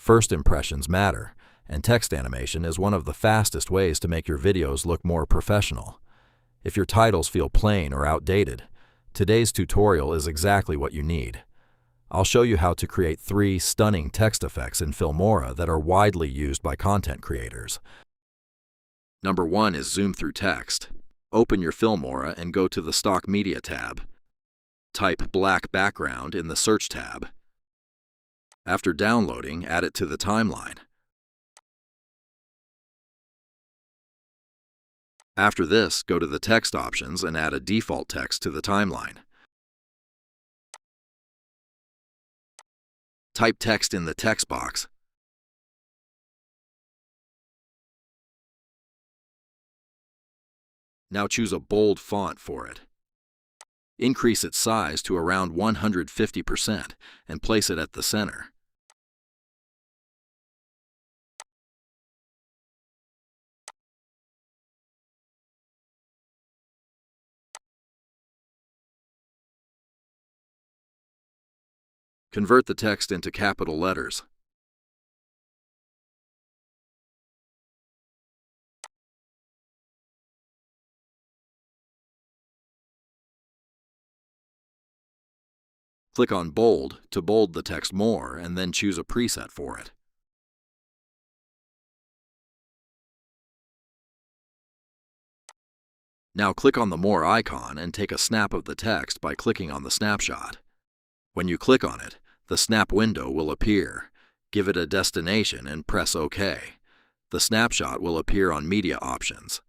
First impressions matter, and text animation is one of the fastest ways to make your videos look more professional. If your titles feel plain or outdated, today's tutorial is exactly what you need. I'll show you how to create 3 stunning text effects in Filmora that are widely used by content creators. Number 1 is Zoom Through Text. Open your Filmora and go to the Stock Media tab. Type black background in the Search tab. After downloading, add it to the timeline. After this, go to the text options and add a default text to the timeline. Type text in the text box. Now choose a bold font for it. Increase its size to around 150% and place it at the center. Convert the text into capital letters. Click on Bold to bold the text more and then choose a preset for it. Now click on the More icon and take a snap of the text by clicking on the snapshot. When you click on it, the snap window will appear. Give it a destination and press OK. The snapshot will appear on Media options.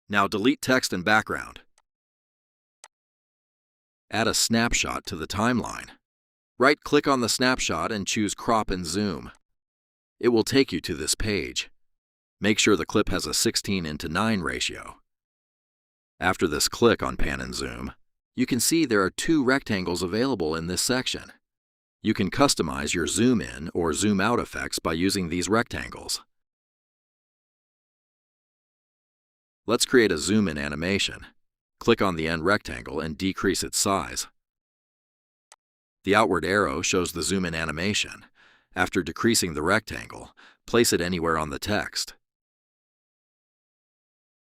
Now delete text and background. Add a snapshot to the timeline. Right-click on the snapshot and choose Crop and Zoom. It will take you to this page. Make sure the clip has a 16:9 ratio. After this, click on Pan and Zoom. You can see there are 2 rectangles available in this section. You can customize your zoom in or zoom out effects by using these rectangles. Let's create a zoom in animation. Click on the end rectangle and decrease its size. The outward arrow shows the zoom in animation. After decreasing the rectangle, place it anywhere on the text.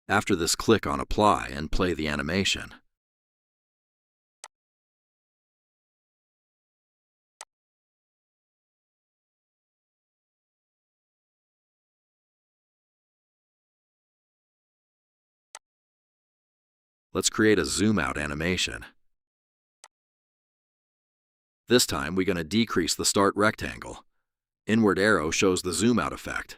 After this, click on Apply and play the animation. Let's create a zoom out animation. This time, we're going to decrease the start rectangle. Inward arrow shows the zoom out effect.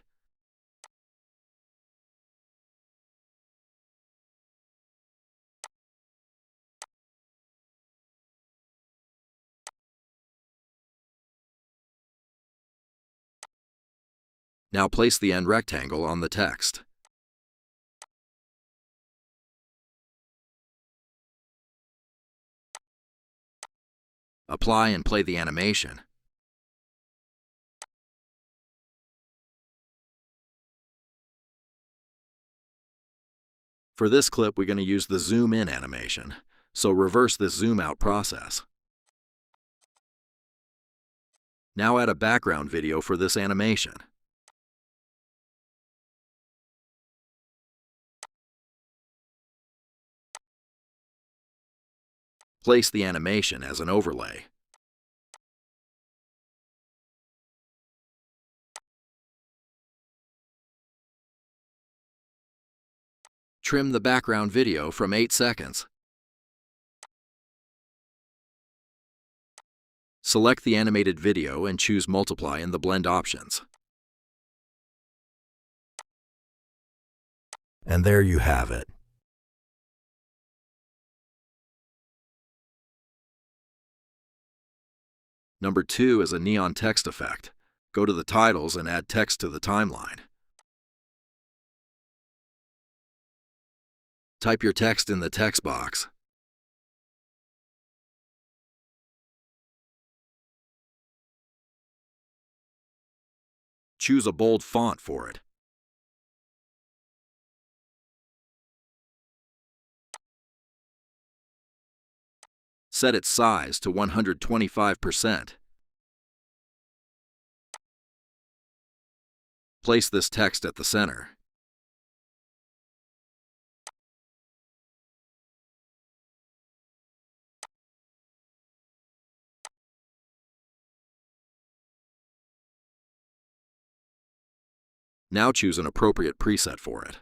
Now place the end rectangle on the text. Apply and play the animation. For this clip, we're going to use the zoom in animation, so reverse this zoom out process. Now add a background video for this animation. Place the animation as an overlay. Trim the background video from 8 seconds. Select the animated video and choose Multiply in the Blend options. And there you have it. Number 2 is a neon text effect. Go to the titles and add text to the timeline. Type your text in the text box. Choose a bold font for it. Set its size to 125%. Place this text at the center. Now choose an appropriate preset for it.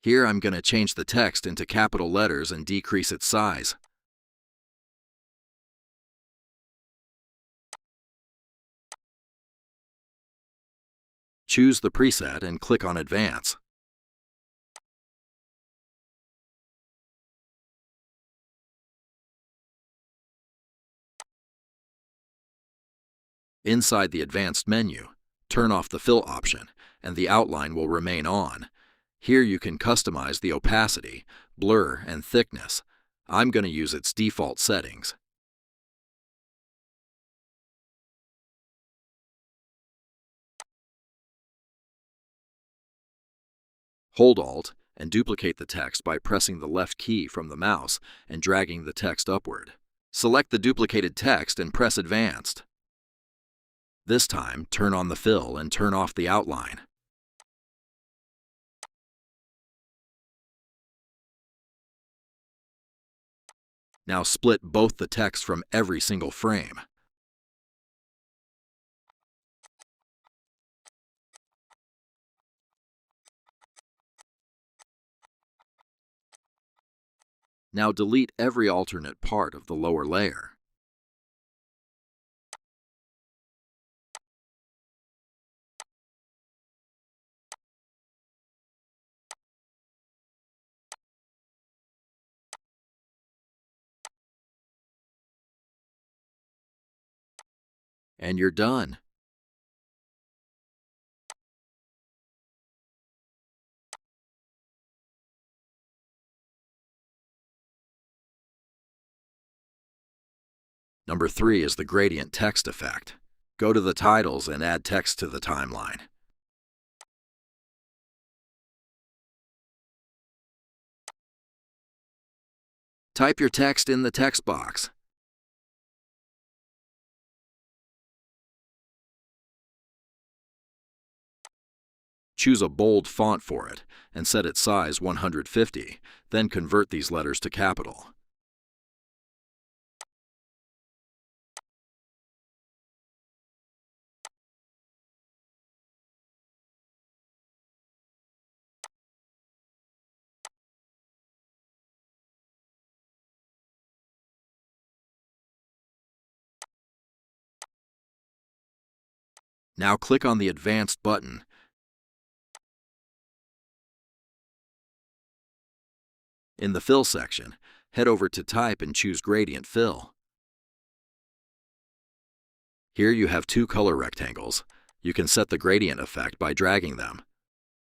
Here I'm going to change the text into capital letters and decrease its size. Choose the preset and click on Advance. Inside the Advanced menu, turn off the Fill option, and the outline will remain on. Here you can customize the opacity, blur, and thickness. I'm going to use its default settings. Hold Alt and duplicate the text by pressing the left key from the mouse and dragging the text upward. Select the duplicated text and press Advanced. This time, turn on the fill and turn off the outline. Now split both the text from every single frame. Now delete every alternate part of the lower layer. And you're done. Number 3 is the gradient text effect. Go to the titles and add text to the timeline. Type your text in the text box. Choose a bold font for it and set its size 150, then convert these letters to capital. Now click on the Advanced button. In the Fill section, head over to Type and choose Gradient Fill. Here you have two color rectangles. You can set the gradient effect by dragging them.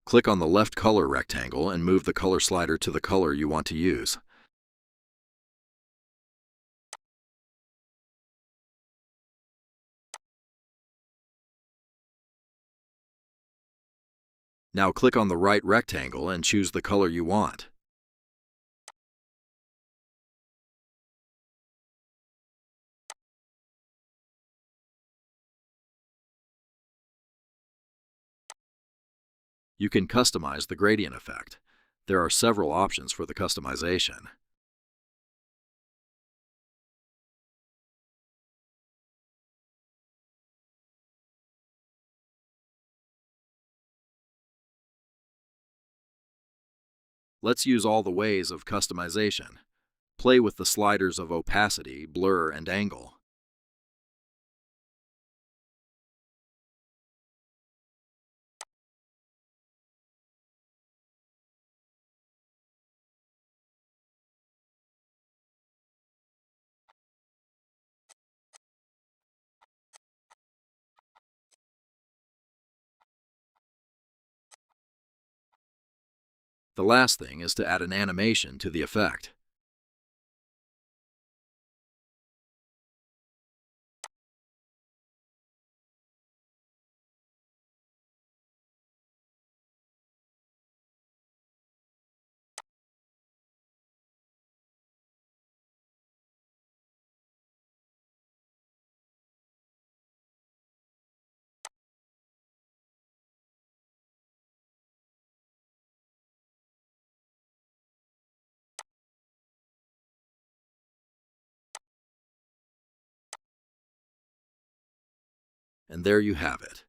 Click on the left color rectangle and move the color slider to the color you want to use. Now click on the right rectangle and choose the color you want. You can customize the gradient effect. There are several options for the customization. Let's use all the ways of customization. Play with the sliders of opacity, blur, and angle. The last thing is to add an animation to the effect. And there you have it.